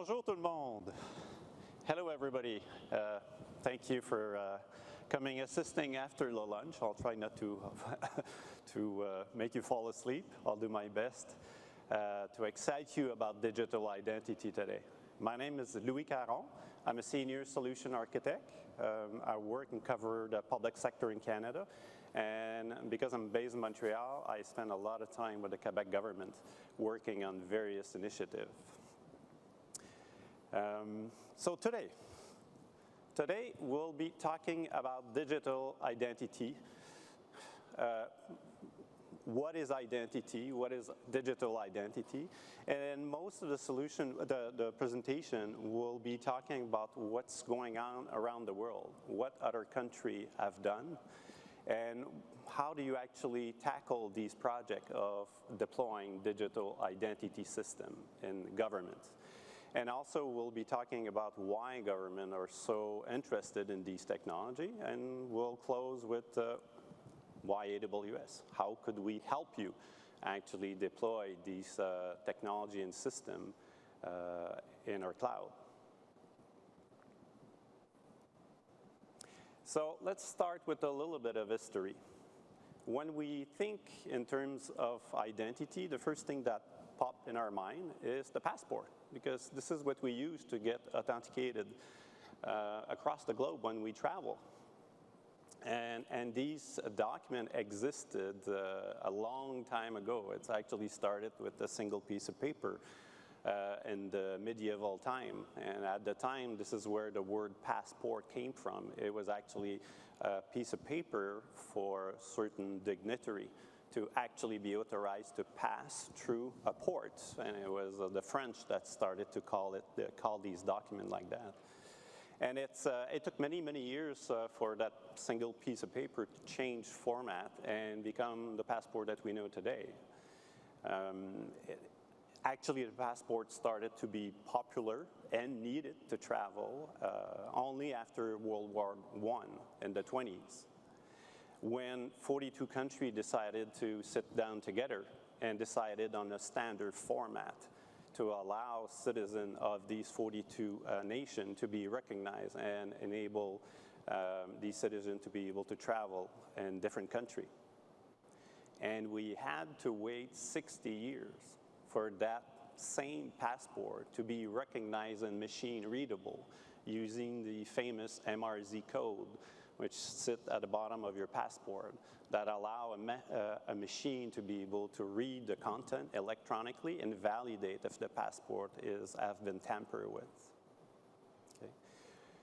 Bonjour tout le monde. Hello everybody. Thank you for coming assisting after the lunch. I'll try not to make you fall asleep. I'll do my best to excite you about digital identity today. My name is Louis Caron. I'm a senior solution architect. I work and cover the public sector in Canada. And because I'm based in Montreal, I spend a lot of time with the Quebec government working on various initiatives. So today we'll be talking about digital identity. What is identity? What is digital identity? And most of the presentation will be talking about what's going on around the world, what other countries have done, and how do you actually tackle these projects of deploying digital identity system in government. And also we'll be talking about why government are so interested in these technology, and we'll close with why AWS. How could we help you actually deploy these technology and system in our cloud? So let's start with a little bit of history. When we think in terms of identity, the first thing that pops in our mind is the passport, because this is what we use to get authenticated across the globe when we travel. And these documents existed a long time ago. It's actually started with a single piece of paper in the medieval time. And at the time, this is where the word passport came from. It was actually a piece of paper for certain dignitary to actually be authorized to pass through a port. And it was the French that started to call these documents like that. And it took many, many years for that single piece of paper to change format and become the passport that we know today. Actually, the passport started to be popular and needed to travel only after World War I in the 1920s, when 42 countries decided to sit down together and decided on a standard format to allow citizens of these 42 nations to be recognized and enable these citizens to be able to travel in different countries. And we had to wait 60 years for that same passport to be recognized and machine readable using the famous MRZ code, which sit at the bottom of your passport, that allow a machine to be able to read the content electronically and validate if the passport has been tampered with. Okay.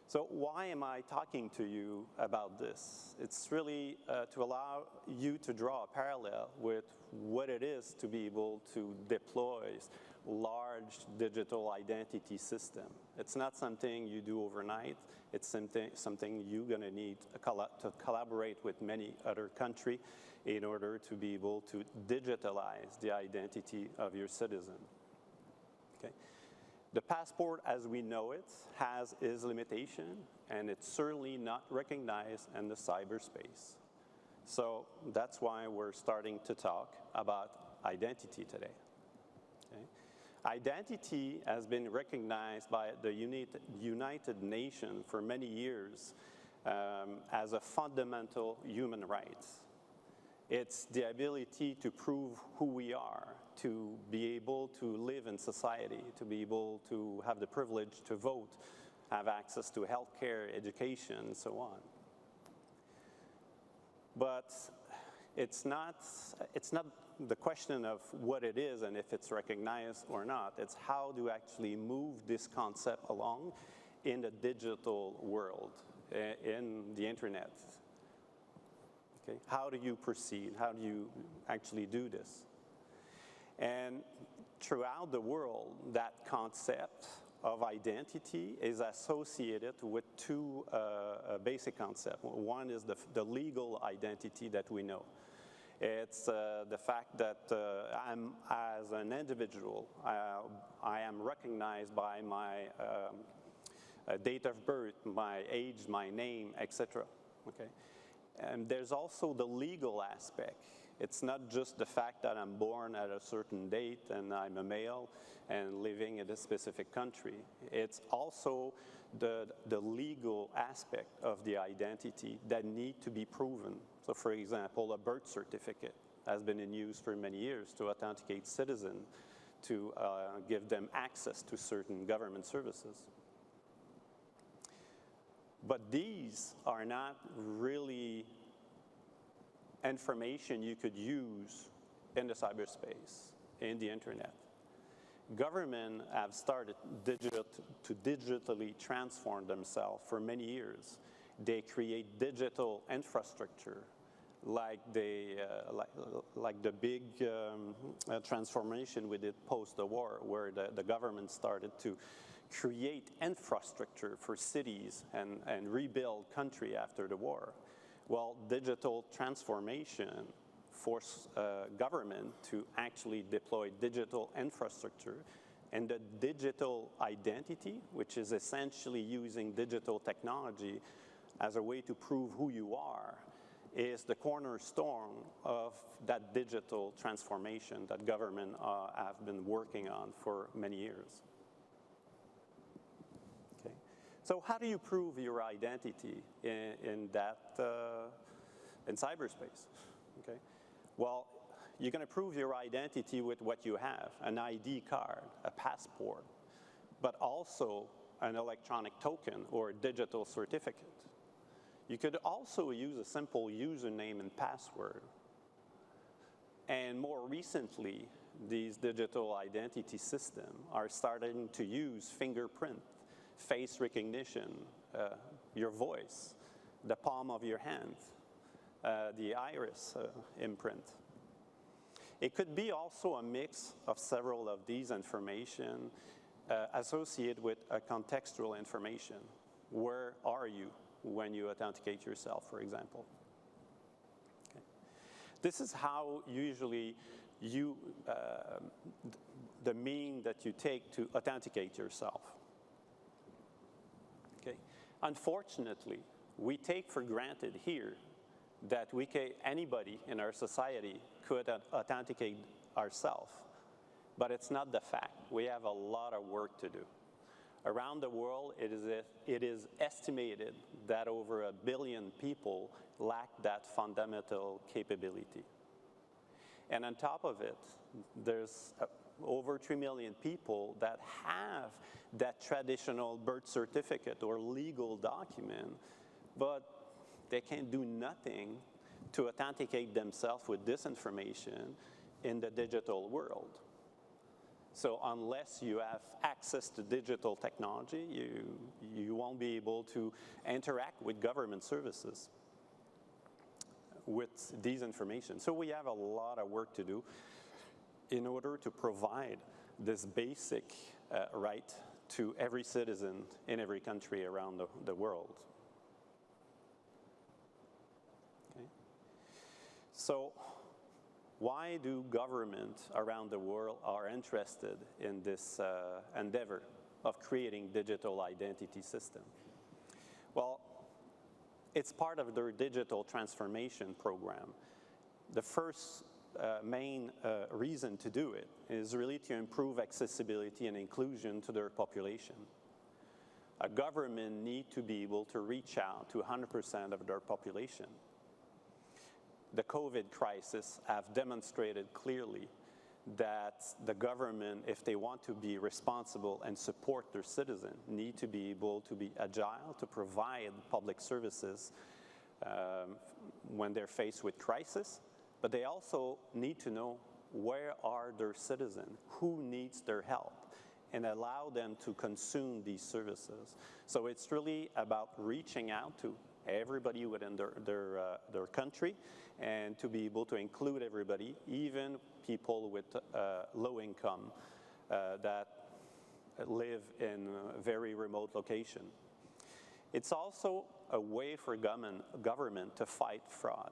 So why am I talking to you about this? It's really to allow you to draw a parallel with what it is to be able to deploy large digital identity system. It's not something you do overnight. It's something you're going to need to collaborate with many other countries in order to be able to digitalize the identity of your citizen. Okay. The passport, as we know it, has its limitation, and it's certainly not recognized in the cyberspace. So that's why we're starting to talk about identity today. Okay. Identity has been recognized by the United Nations for many years as a fundamental human right. It's the ability to prove who we are, to be able to live in society, to be able to have the privilege to vote, have access to healthcare, education, and so on. But it's not the question of what it is and if it's recognized or not. It's how to actually move this concept along in the digital world, in the internet. Okay. How do you proceed? How do you actually do this? And throughout the world, that concept of identity is associated with two basic concepts. One is the legal identity that we know. It's the fact that I'm, as an individual, I am recognized by my date of birth, my age, my name, etc. Okay? And there's also the legal aspect. It's not just the fact that I'm born at a certain date and I'm a male and living in a specific country. It's also the legal aspect of the identity that need to be proven. So for example, a birth certificate has been in use for many years to authenticate citizens, to give them access to certain government services. But these are not really information you could use in the cyberspace, in the internet. Government have started to digitally transform themselves for many years. They create digital infrastructure, like the big transformation we did post the war, where the government started to create infrastructure for cities and rebuild country after the war. Well, digital transformation forced government to actually deploy digital infrastructure, and the digital identity, which is essentially using digital technology as a way to prove who you are, is the cornerstone of that digital transformation that government have been working on for many years. Okay. So how do you prove your identity in cyberspace? Okay. Well, you're going to prove your identity with what you have, an ID card, a passport, but also an electronic token or a digital certificate. You could also use a simple username and password. And more recently, these digital identity systems are starting to use fingerprint, face recognition, your voice, the palm of your hand, the iris imprint. It could be also a mix of several of these information associated with a contextual information. Where are you when you authenticate yourself, for example? Okay. This is how usually the mean that you take to authenticate yourself. Okay. Unfortunately, we take for granted here that anybody in our society could authenticate ourselves, but it's not the fact. We have a lot of work to do. Around the world, it is estimated that over 1 billion people lack that fundamental capability. And on top of it, there's over 3 million people that have that traditional birth certificate or legal document, but they can't do nothing to authenticate themselves with this information in the digital world. So unless you have access to digital technology, you won't be able to interact with government services with these information. So we have a lot of work to do in order to provide this basic right to every citizen in every country around the world. Okay. So why do governments around the world are interested in this endeavor of creating digital identity system? Well, it's part of their digital transformation program. The first main reason to do it is really to improve accessibility and inclusion to their population. A government needs to be able to reach out to 100% of their population. The COVID crisis have demonstrated clearly that the government, if they want to be responsible and support their citizens, need to be able to be agile to provide public services when they're faced with crisis, but they also need to know where are their citizens, who needs their help, and allow them to consume these services. So it's really about reaching out to everybody within their country, and to be able to include everybody, even people with low income that live in a very remote location. It's also a way for government to fight fraud,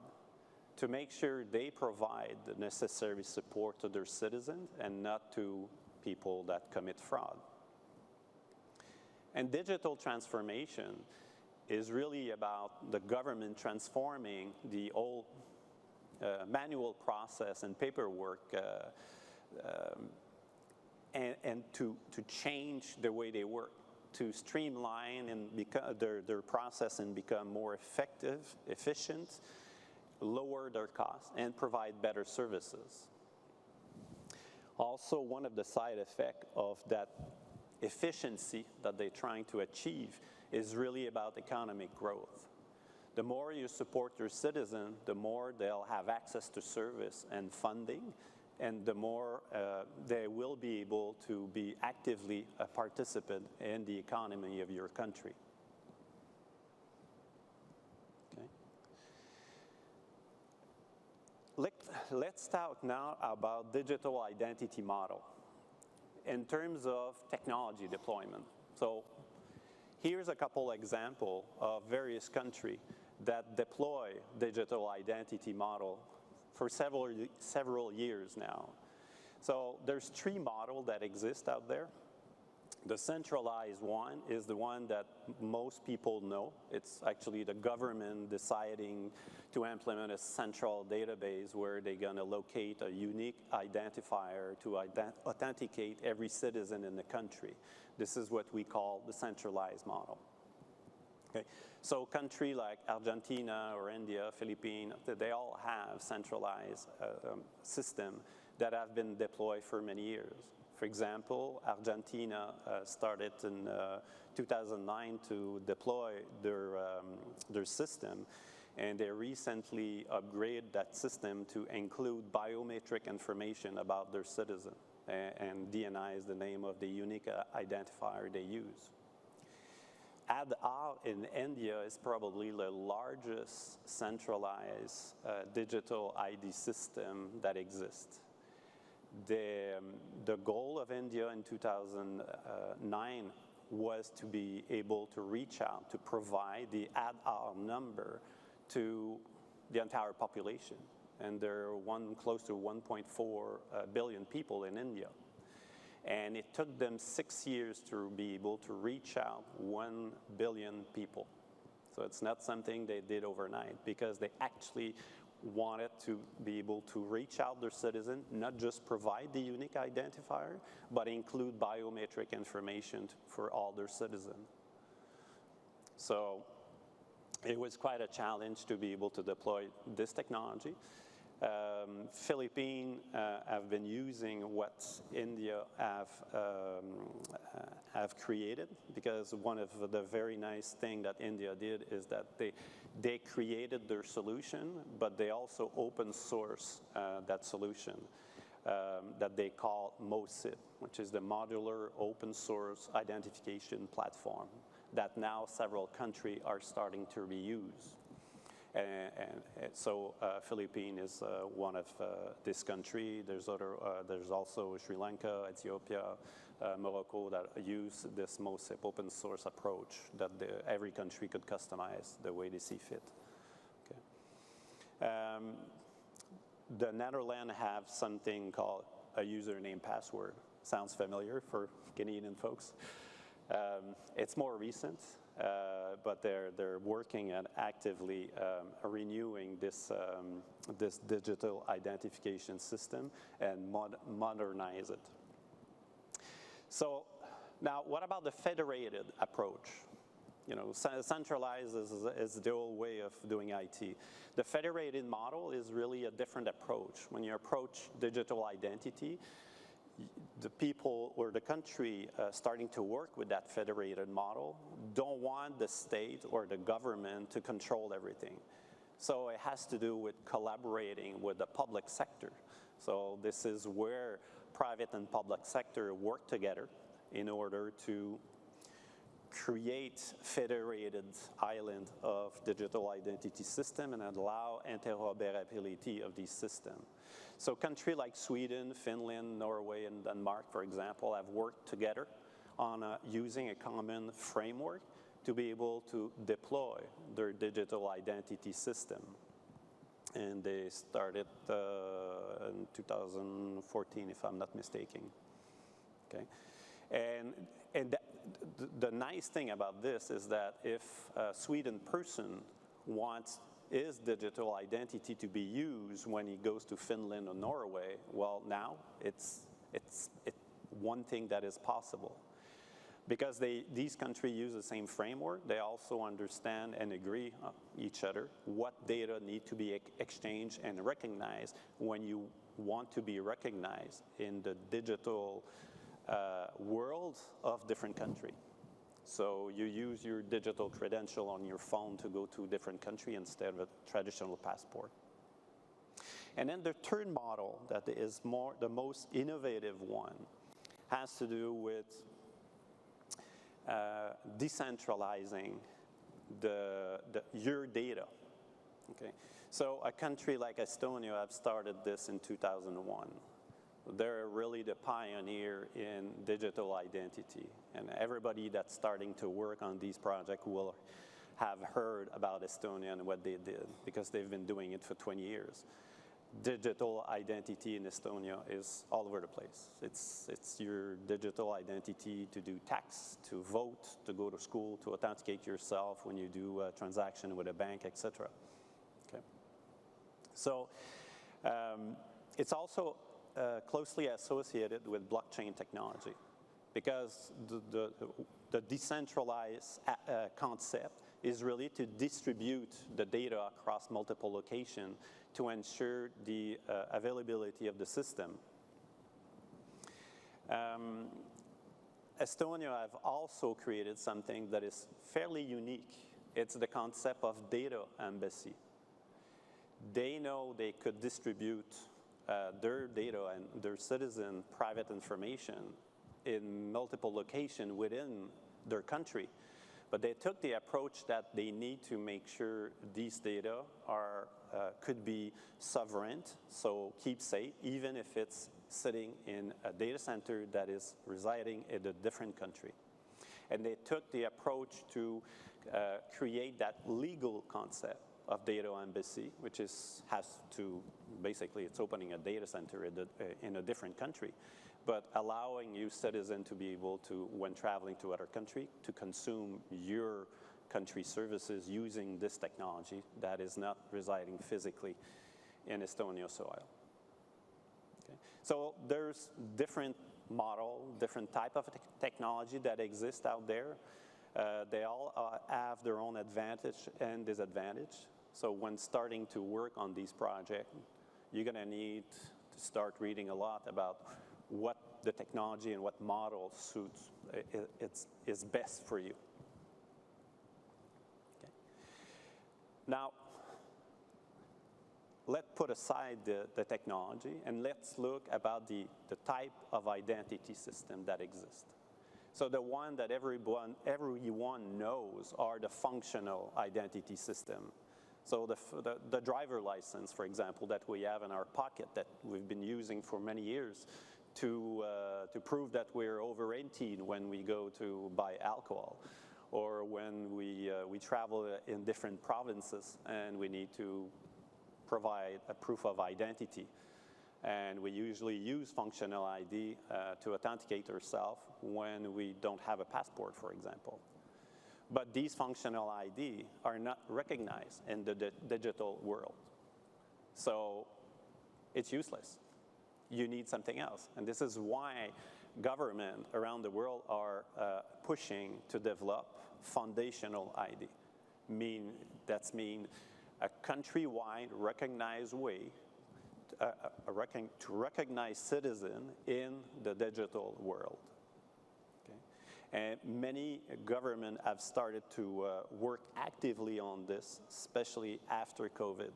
to make sure they provide the necessary support to their citizens and not to people that commit fraud. And digital transformation is really about the government transforming the old manual process and paperwork and to change the way they work, to streamline and their process and become more effective, efficient, lower their costs, and provide better services. Also, one of the side effects of that efficiency that they're trying to achieve is really about economic growth. The more you support your citizen, the more they'll have access to service and funding, and the more they will be able to be actively a participant in the economy of your country. Okay. Let's talk now about digital identity model in terms of technology deployment. So here's a couple examples of various countries that deploy digital identity model for several years now. So there's three models that exist out there. The centralized one is the one that most people know. It's actually the government deciding to implement a central database where they're going to locate a unique identifier to authenticate every citizen in the country. This is what we call the centralized model. Okay. So countries like Argentina or India, Philippines, they all have centralized systems that have been deployed for many years. For example, Argentina started in 2009 to deploy their system, and they recently upgraded that system to include biometric information about their citizen, and DNI is the name of the unique identifier they use. Aadhaar in India is probably the largest centralized digital ID system that exists. The goal of India in 2009 was to be able to reach out, to provide the Aadhaar number to the entire population. And there are close to 1.4 billion people in India. And it took them 6 years to be able to reach out 1 billion people. So it's not something they did overnight, because they actually wanted to be able to reach out their citizen, not just provide the unique identifier, but include biometric information for all their citizens. So it was quite a challenge to be able to deploy this technology. Philippines have been using what India have created, because one of the very nice things that India did is that they created their solution, but they also open source that solution that they call MOSIP, which is the Modular Open Source Identification Platform that now several countries are starting to reuse. And so Philippines is one of this country. There's also Sri Lanka, Ethiopia, Morocco that use this MOSIP open source approach that every country could customize the way they see fit. Okay. The Netherlands have something called a username password. Sounds familiar for Canadian folks. It's more recent. But they're working at actively renewing this digital identification system and modernize it. So now, what about the federated approach? You know, centralized is the old way of doing IT. The federated model is really a different approach. When you approach digital identity, the people or the country starting to work with that federated model don't want the state or the government to control everything. So it has to do with collaborating with the public sector. So this is where private and public sector work together in order to create federated island of digital identity system and allow interoperability of these systems. So countries like Sweden, Finland, Norway, and Denmark, for example, have worked together on using a common framework to be able to deploy their digital identity system. And they started in 2014, if I'm not mistaken. Okay, and the nice thing about this is that if a Sweden person wants his digital identity to be used when he goes to Finland or Norway, well, now it's one thing that is possible. Because these countries use the same framework, they also understand and agree each other what data need to be exchanged and recognized when you want to be recognized in the digital world of different countries. So you use your digital credential on your phone to go to a different country instead of a traditional passport. And then the third model that is the most innovative one has to do with decentralizing your data. Okay, so a country like Estonia have started this in 2001. They're really the pioneer in digital identity, and everybody that's starting to work on these projects will have heard about Estonia and what they did, because they've been doing it for 20 years. Digital identity in Estonia is all over the place. It's your digital identity to do tax, to vote, to go to school, to authenticate yourself when you do a transaction with a bank, etc. Okay. So it's also closely associated with blockchain technology, because the decentralized concept is really to distribute the data across multiple locations to ensure the availability of the system. Estonia have also created something that is fairly unique. It's the concept of data embassy. They know they could distribute their data and their citizen private information in multiple locations within their country. But they took the approach that they need to make sure these data are, could be sovereign, so keep safe, even if it's sitting in a data center that is residing in a different country. And they took the approach to create that legal concept of data embassy, which has to, basically it's opening a data center in a different country, but allowing you citizen to be able to, when traveling to other country, to consume your country services using this technology that is not residing physically in Estonia soil. Okay. So there's different model, different type of technology that exists out there. They all have their own advantage and disadvantage. So when starting to work on these projects, you're going to need to start reading a lot about what the technology and what model suits is best for you. Okay. Now, let's put aside the technology and let's look about the type of identity system that exists. So the one that everyone knows are the functional identity system. So the driver license, for example, that we have in our pocket that we've been using for many years to prove that we're over 18 when we go to buy alcohol, or when we travel in different provinces and we need to provide a proof of identity. And we usually use functional ID to authenticate ourselves when we don't have a passport, for example. But these functional ID are not recognized in the digital world. So it's useless. You need something else. And this is why governments around the world are pushing to develop foundational ID. That means a countrywide recognized way to recognize citizens in the digital world. And many governments have started to work actively on this, especially after COVID.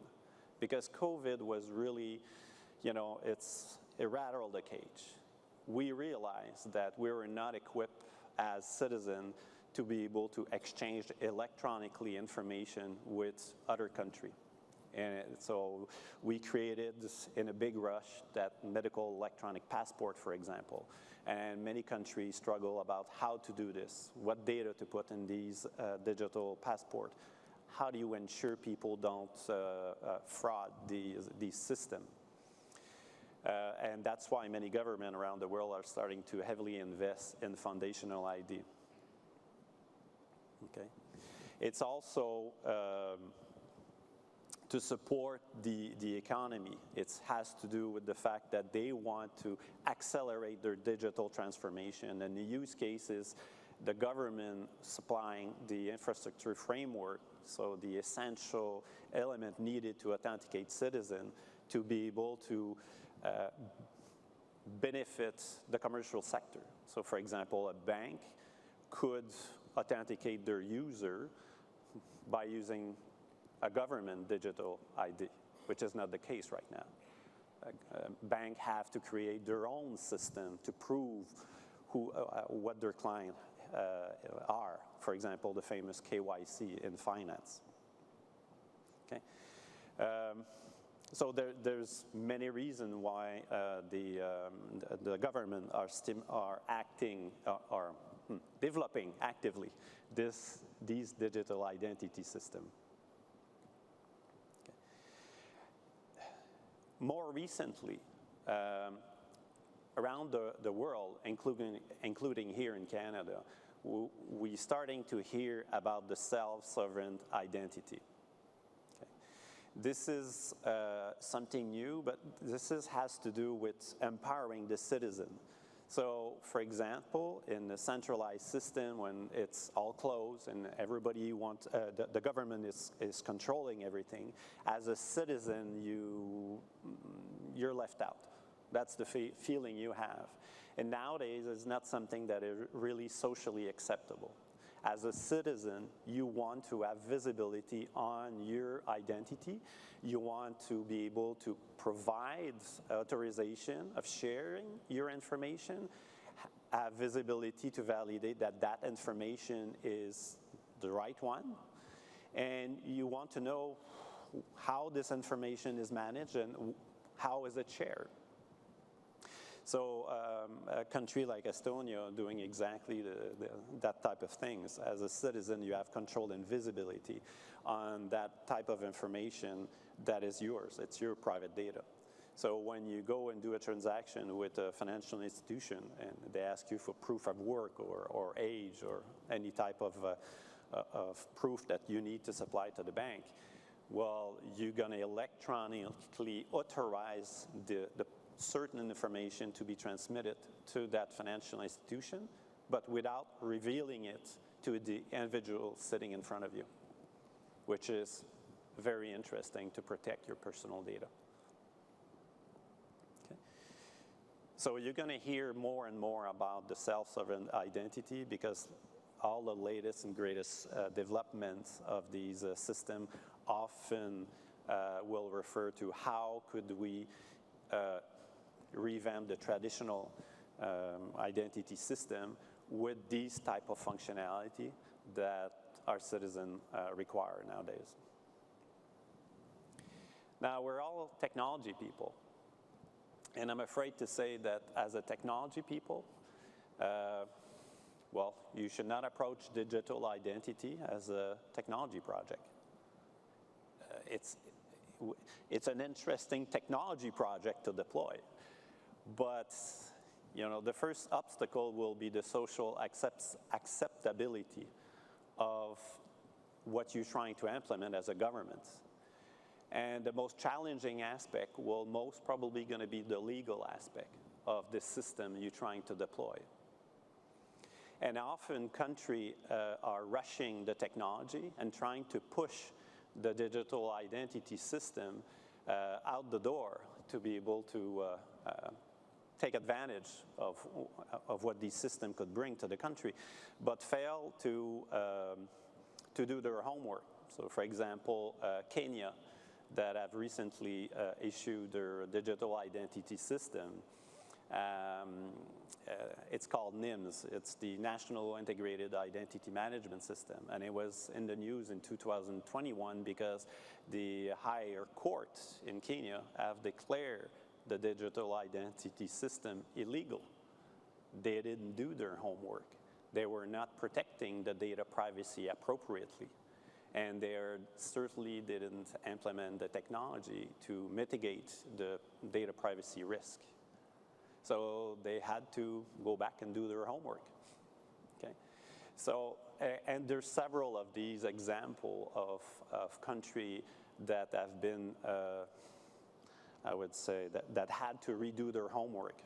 Because COVID was really, it rattled the cage. We realized that we were not equipped as citizens to be able to exchange electronically information with other countries. And so we created this in a big rush, that medical electronic passport, for example. And many countries struggle about how to do this, what data to put in these digital passports. How do you ensure people don't fraud these systems? And that's why many governments around the world are starting to heavily invest in foundational ID. Okay. It's also to support the economy. It has to do with the fact that they want to accelerate their digital transformation, and the use case is the government supplying the infrastructure framework, so the essential element needed to authenticate citizens to be able to benefit the commercial sector. So for example, a bank could authenticate their user by using a government digital ID, which is not the case right now. Banks have to create their own system to prove what their clients are. For example, the famous KYC in finance. Okay. So there's many reasons why the government are acting or developing actively these digital identity systems. Okay. More recently, around the world, including here in Canada, we're starting to hear about the self-sovereign identity. Okay. This is something new, but has to do with empowering the citizen. So, for example, in the centralized system, when it's all closed and everybody wants, the government is controlling everything, as a citizen, you're left out. That's the feeling you have. And nowadays, it's not something that is really socially acceptable. As a citizen, you want to have visibility on your identity. You want to be able to provide authorization of sharing your information, have visibility to validate that that information is the right one, and you want to know how this information is managed and how is it shared. So a country like Estonia doing exactly that type of things. As a citizen, you have control and visibility on that type of information that is yours. It's your private data. So when you go and do a transaction with a financial institution and they ask you for proof of work or age or any type of proof that you need to supply to the bank, well, you're going to electronically authorize the certain information to be transmitted to that financial institution, but without revealing it to the individual sitting in front of you, which is very interesting to protect your personal data. Okay. So you're going to hear more and more about the self-sovereign identity because all the latest and greatest developments of these systems often will refer to how could we revamp the traditional identity system with these type of functionality that our citizens require nowadays. Now, we're all technology people, and I'm afraid to say that as a technology people, well, you should not approach digital identity as a technology project. It's an interesting technology project to deploy. But, you know, the first obstacle will be the social acceptability of what you're trying to implement as a government. And the most challenging aspect will most probably going to be the legal aspect of the system you're trying to deploy. And often countries are rushing the technology and trying to push the digital identity system out the door to be able to take advantage of what these systems could bring to the country, but fail to do their homework. So for example, Kenya, that have recently issued their digital identity system. It's called NIMS. It's the National Integrated Identity Management System, and it was in the news in 2021 because the higher court in Kenya have declared the digital identity system illegal. They didn't do their homework. They were not protecting the data privacy appropriately, and they certainly didn't implement the technology to mitigate the data privacy risk. So they had to go back and do their homework. Okay, so and there's several of these examples of countries that have been, I would say, that had to redo their homework.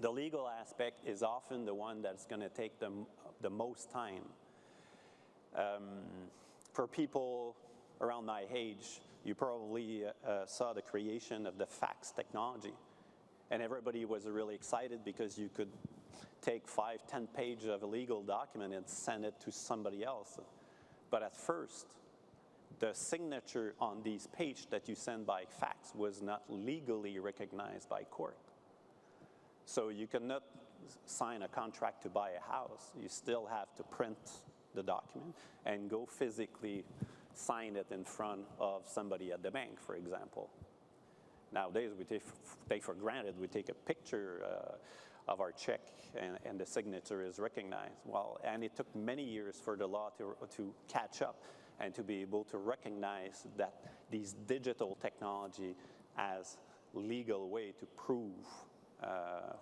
The legal aspect is often the one that's going to take them the most time. For people around my age, you probably saw the creation of the fax technology. And everybody was really excited because you could take 5-10 pages of a legal document and send it to somebody else. But at first, the signature on these pages that you send by fax was not legally recognized by court. So you cannot sign a contract to buy a house. You still have to print the document and go physically sign it in front of somebody at the bank, for example. Nowadays, we take for granted, we take a picture of our check and the signature is recognized. Well, and it took many years for the law to catch up and to be able to recognize that these digital technology as legal way to prove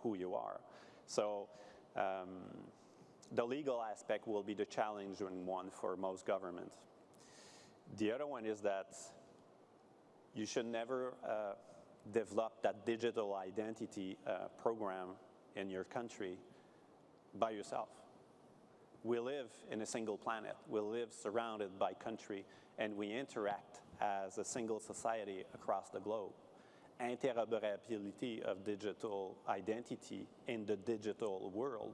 who you are. So the legal aspect will be the challenging one for most governments. The other one is that you should never develop that digital identity program in your country by yourself. We live in a single planet. We live surrounded by country, and we interact as a single society across the globe. Interoperability of digital identity in the digital world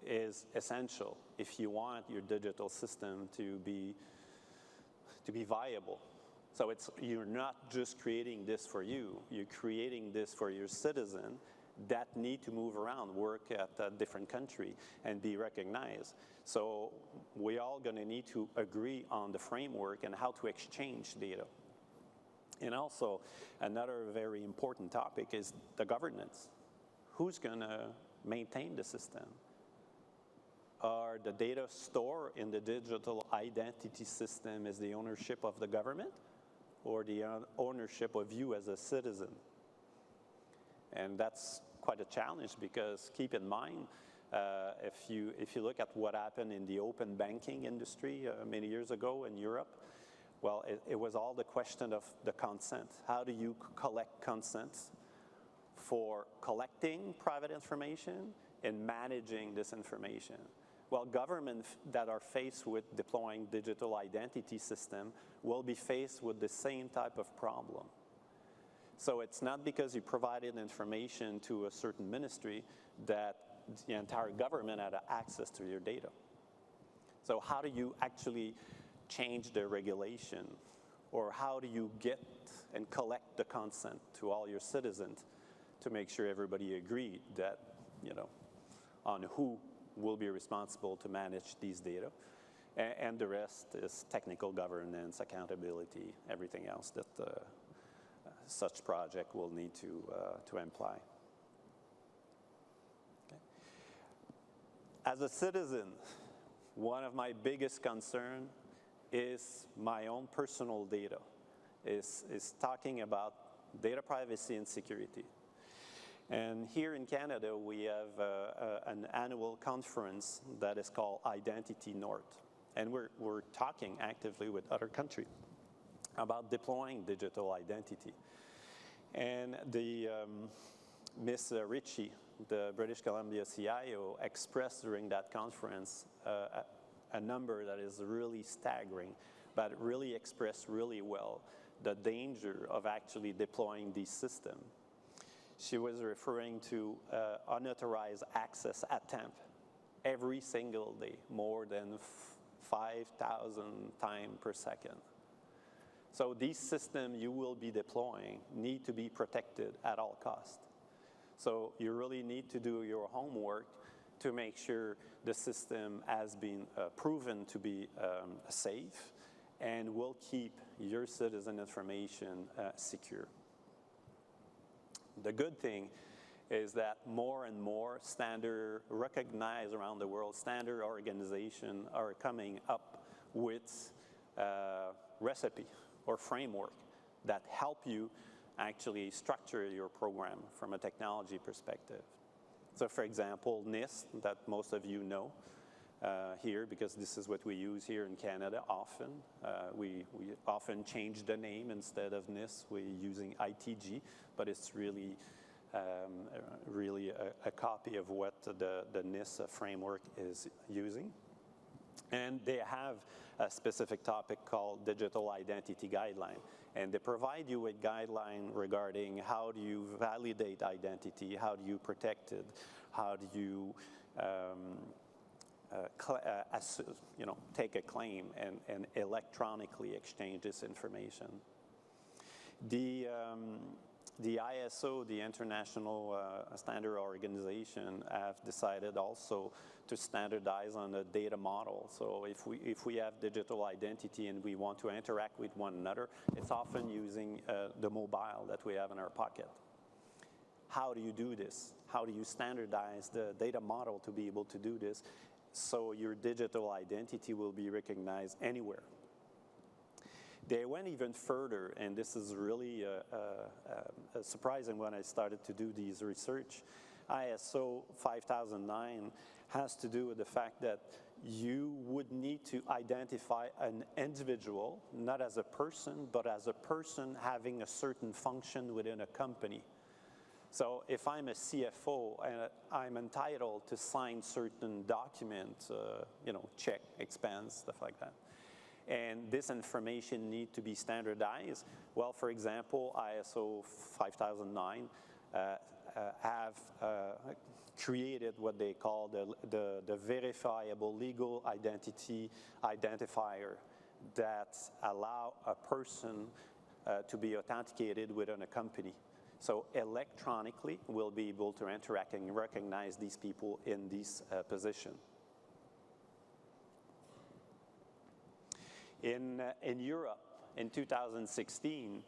is essential if you want your digital system to be viable. So you're not just creating this for you, you're creating this for your citizen that need to move around, work at a different country and be recognized. So we're all going to need to agree on the framework and how to exchange data. And also, another very important topic is the governance. Who's going to maintain the system? Are the data stored in the digital identity system is the ownership of the government or the ownership of you as a citizen? And that's quite a challenge because keep in mind, if you look at what happened in the open banking industry many years ago in Europe, well, it was all the question of the consent. How do you collect consents for collecting private information and managing this information? Well, governments that are faced with deploying digital identity system will be faced with the same type of problem. So it's not because you provided information to a certain ministry that the entire government had access to your data. So how do you actually change the regulation, or how do you get and collect the consent to all your citizens to make sure everybody agreed that, on who will be responsible to manage these data, and the rest is technical governance, accountability, everything else that such project will need to imply. Okay. As a citizen, one of my biggest concerns is my own personal data, is talking about data privacy and security. And here in Canada, we have an annual conference that is called Identity North. And we're talking actively with other countries about deploying digital identity. And the Miss Ritchie, the British Columbia CIO, expressed during that conference a number that is really staggering, but really expressed really well the danger of actually deploying these systems. She was referring to unauthorized access attempt every single day, more than 5,000 times per second. So these systems you will be deploying need to be protected at all costs. So you really need to do your homework to make sure the system has been proven to be safe and will keep your citizen information secure. The good thing is that more and more standard recognized around the world, standard organizations are coming up with recipe or framework that help you actually structure your program from a technology perspective. So for example, NIST, that most of you know, here because this is what we use here in Canada often. We often change the name. Instead of NIS, we're using ITG, but it's really a copy of what the NIS framework is using. And they have a specific topic called Digital Identity Guideline. And they provide you with guidelines regarding how do you validate identity, how do you protect it, how do you take a claim and electronically exchange this information. The ISO, the International Standard Organization, have decided also to standardize on a data model. So if we have digital identity and we want to interact with one another, it's often using the mobile that we have in our pocket. How do you do this? How do you standardize the data model to be able to do this so your digital identity will be recognized anywhere? They went even further, and this is really surprising when I started to do these research. ISO 5009 has to do with the fact that you would need to identify an individual, not as a person, but as a person having a certain function within a company. So if I'm a CFO, I'm entitled to sign certain documents, check, expense, stuff like that. And this information need to be standardized. Well, for example, ISO 5009 have created what they call the verifiable legal identity identifier that allow a person to be authenticated within a company. So electronically, we'll be able to interact and recognize these people in this position. In Europe, in 2016,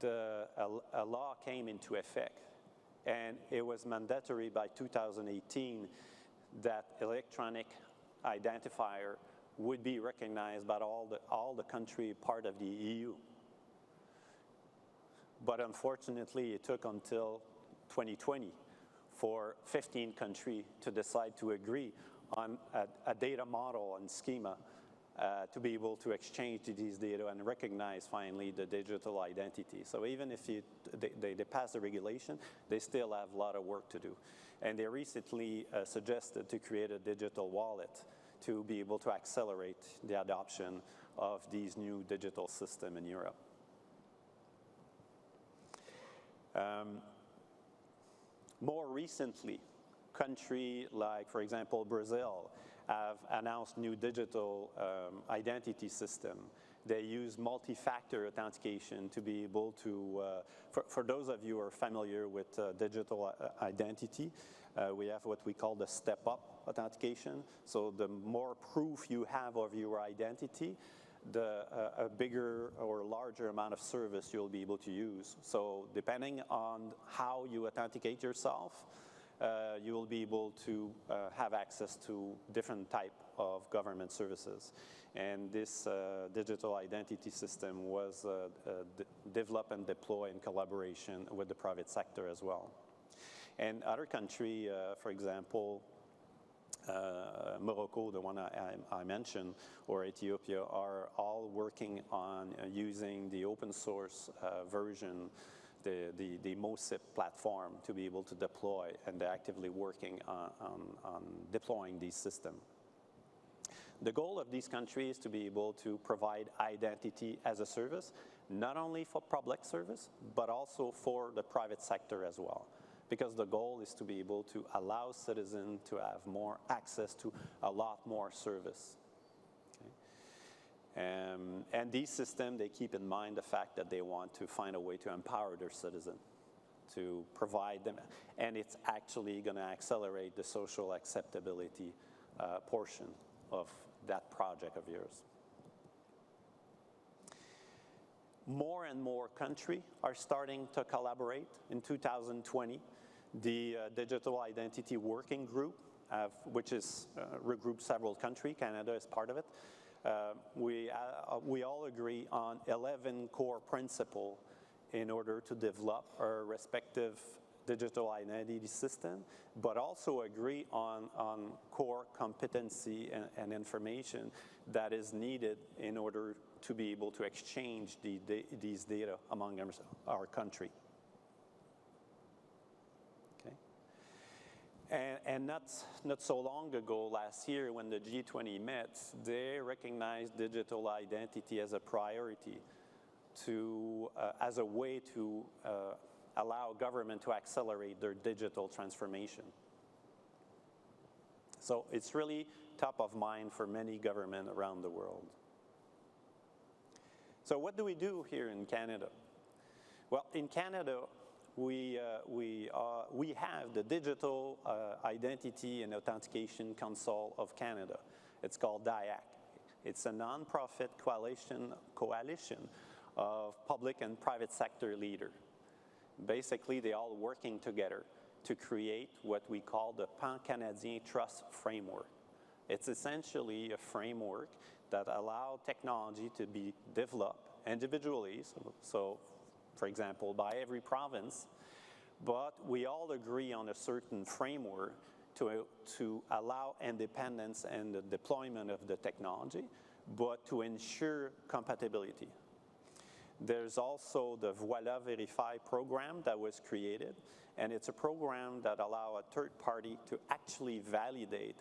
a law came into effect, and it was mandatory by 2018 that electronic identifier would be recognized by all the country part of the EU. But unfortunately, it took until 2020 for 15 countries to decide to agree on a data model and schema to be able to exchange these data and recognize finally the digital identity. So even if they pass the regulation, they still have a lot of work to do. And they recently suggested to create a digital wallet to be able to accelerate the adoption of these new digital systems in Europe. More recently, countries like, for example, Brazil, have announced new digital identity system. They use multi-factor authentication to be able to, for those of you who are familiar with digital identity, we have what we call the step-up authentication. So the more proof you have of your identity, a bigger or larger amount of service you'll be able to use. So depending on how you authenticate yourself, you will be able to have access to different type of government services. And this digital identity system was developed and deployed in collaboration with the private sector as well. And other countries, for example, Morocco, the one I mentioned, or Ethiopia, are all working on using the open source version, the MOSIP platform, to be able to deploy, and they're actively working on deploying these systems. The goal of these countries is to be able to provide identity as a service, not only for public service, but also for the private sector as well. Because the goal is to be able to allow citizens to have more access to a lot more service. Okay? And these systems, they keep in mind the fact that they want to find a way to empower their citizens, to provide them, and it's actually going to accelerate the social acceptability portion of that project of yours. More and more countries are starting to collaborate. In 2020, the Digital Identity Working Group, which is regroups several countries, Canada is part of it, we all agree on 11 core principles in order to develop our respective digital identity system, but also agree on core competency and information that is needed in order to be able to exchange these data among our country. Okay. And not so long ago, last year, when the G20 met, they recognized digital identity as a priority as a way to allow government to accelerate their digital transformation. So it's really top of mind for many governments around the world. So what do we do here in Canada? Well, in Canada, we have the Digital Identity and Authentication Council of Canada. It's called DIAC. It's a nonprofit coalition of public and private sector leaders. Basically, they're all working together to create what we call the Pan-Canadien Trust Framework. It's essentially a framework that allows technology to be developed individually, so for example, by every province, but we all agree on a certain framework to allow independence and the deployment of the technology, but to ensure compatibility. There's also the Voila Verify program that was created, and it's a program that allows a third party to actually validate,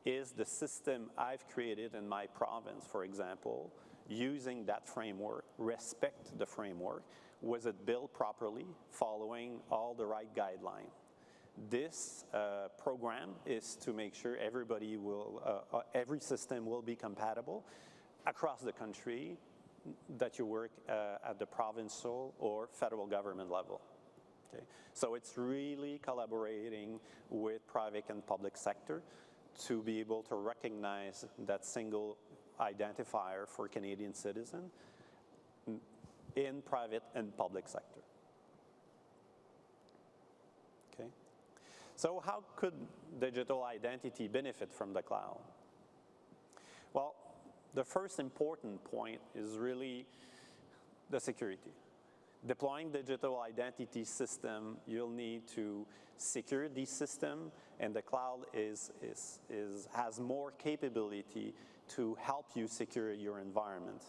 is the system I've created in my province, for example, using that framework, respect the framework, was it built properly, following all the right guidelines. This program is to make sure every system will be compatible across the country, that you work at the provincial or federal government level. Okay? So it's really collaborating with private and public sector to be able to recognize that single identifier for Canadian citizens in private and public sector. Okay? So how could digital identity benefit from the cloud? Well, the first important point is really the security. Deploying digital identity system, you'll need to secure these systems, and the cloud has more capability to help you secure your environment.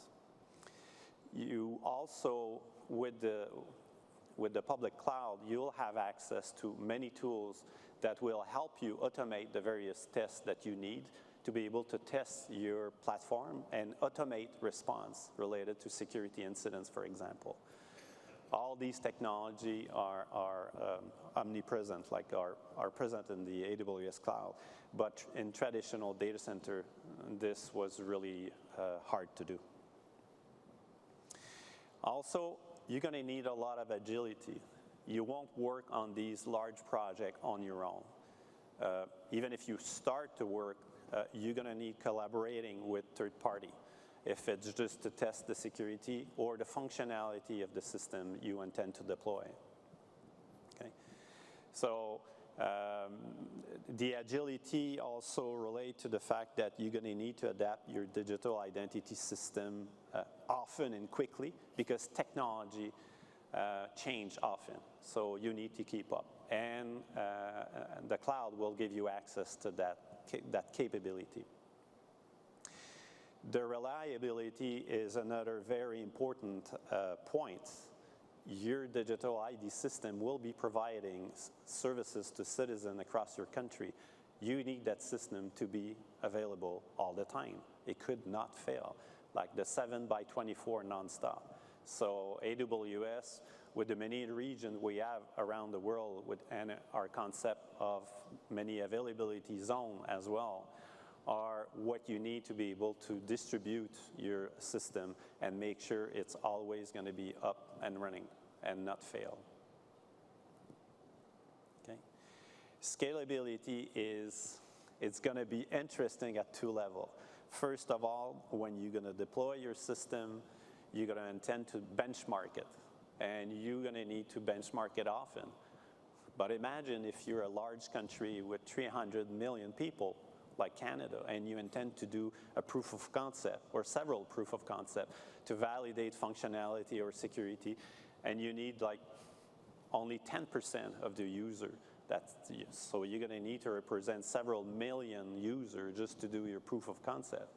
You also, with the public cloud, you'll have access to many tools that will help you automate the various tests that you need to be able to test your platform and automate response related to security incidents, for example. All these technology are omnipresent, like are present in the AWS cloud, but in traditional data center, this was really hard to do. Also, you're going to need a lot of agility. You won't work on these large projects on your own. Even if you start to work, you're going to need collaborating with third party, if it's just to test the security or the functionality of the system you intend to deploy. Okay? So the agility also relates to the fact that you're going to need to adapt your digital identity system often and quickly, because technology change often. So you need to keep up. And the cloud will give you access to that capability. The reliability is another very important point. Your digital ID system will be providing services to citizens across your country. You need that system to be available all the time. It could not fail, like the 7x24 nonstop. So AWS, with the many regions we have around the world, and our concept of many availability zones as well, are what you need to be able to distribute your system and make sure it's always going to be up and running and not fail. Okay. Scalability it's going to be interesting at two levels. First of all, when you're going to deploy your system, you're going to intend to benchmark it, and you're going to need to benchmark it often. But imagine if you're a large country with 300 million people, like Canada, and you intend to do a proof of concept or several proof of concept to validate functionality or security, and you need like only 10% of the user. So you're going to need to represent several million users just to do your proof of concept.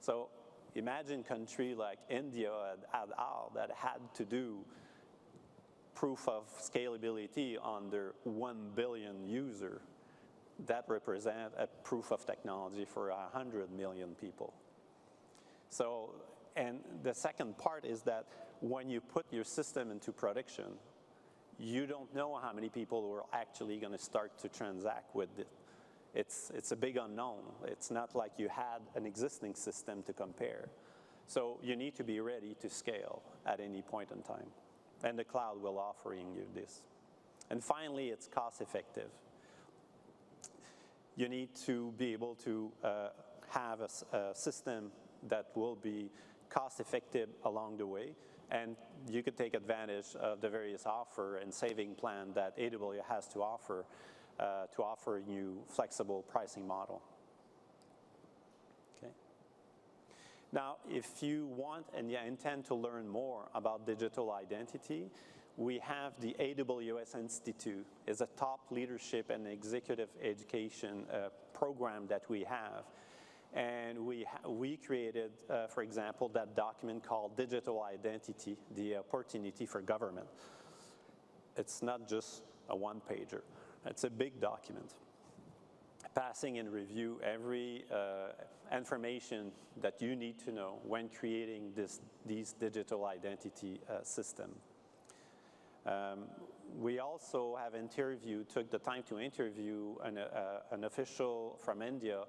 So imagine a country like India et al. That had to do proof of scalability on their 1 billion user. That represent a proof of technology for 100 million people. So, and the second part is that when you put your system into production, you don't know how many people are actually going to start to transact with it. It's a big unknown. It's not like you had an existing system to compare. So you need to be ready to scale at any point in time. And the cloud will offer you this. And finally, it's cost effective. You need to be able to have a system that will be cost effective along the way. And you could take advantage of the various offer and saving plan that AWS has to offer you flexible pricing model. Okay. Now, if you want and intend to learn more about digital identity, we have the AWS Institute. It's a top leadership and executive education program that we have. And we created, for example, that document called Digital Identity, the Opportunity for Government. It's not just a one-pager. It's a big document, passing in review every information that you need to know when creating these digital identity system. We also have took the time to interview an official from India,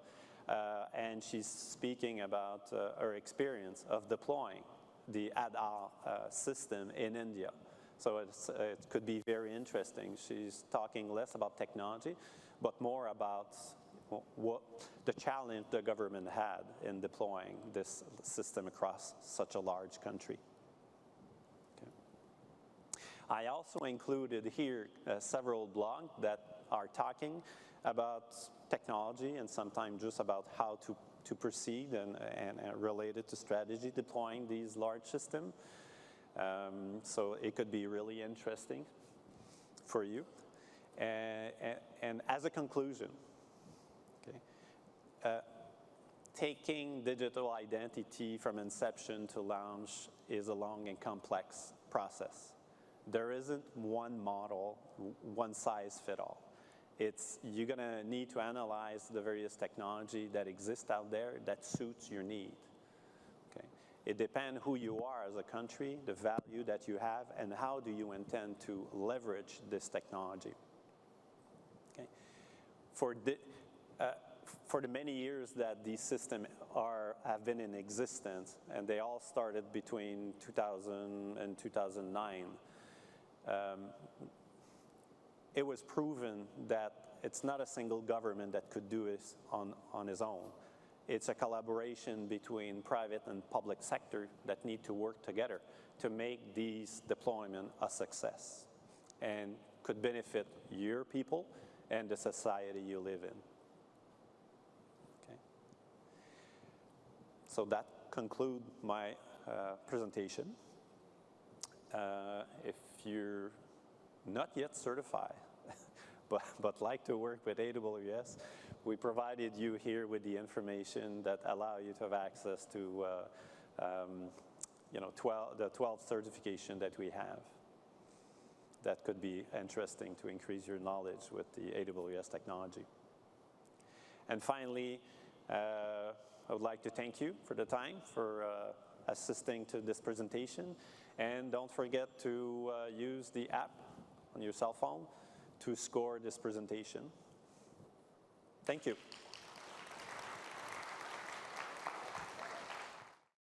and she's speaking about her experience of deploying the Aadhaar system in India. So it could be very interesting. She's talking less about technology, but more about what the challenge the government had in deploying this system across such a large country. Okay. I also included here several blogs that are talking about technology and sometimes just about how to proceed and related to strategy deploying these large systems. So it could be really interesting for you. And as a conclusion, okay, taking digital identity from inception to launch is a long and complex process. There isn't one model, one size fit all. You're going to need to analyze the various technology that exist out there that suits your need. Okay. It depends who you are as a country, the value that you have, and how do you intend to leverage this technology. Okay. For the many years that these systems have been in existence, and they all started between 2000 and 2009, it was proven that it's not a single government that could do this on its own. It's a collaboration between private and public sector that need to work together to make these deployment a success and could benefit your people and the society you live in. Okay. So that concludes my presentation. If you're not yet certified, but like to work with AWS, we provided you here with the information that allow you to have access to the 12 certification that we have. That could be interesting to increase your knowledge with the AWS technology. And finally, I would like to thank you for the time, for assisting to this presentation. And don't forget to use the app on your cell phone to score this presentation. Thank you.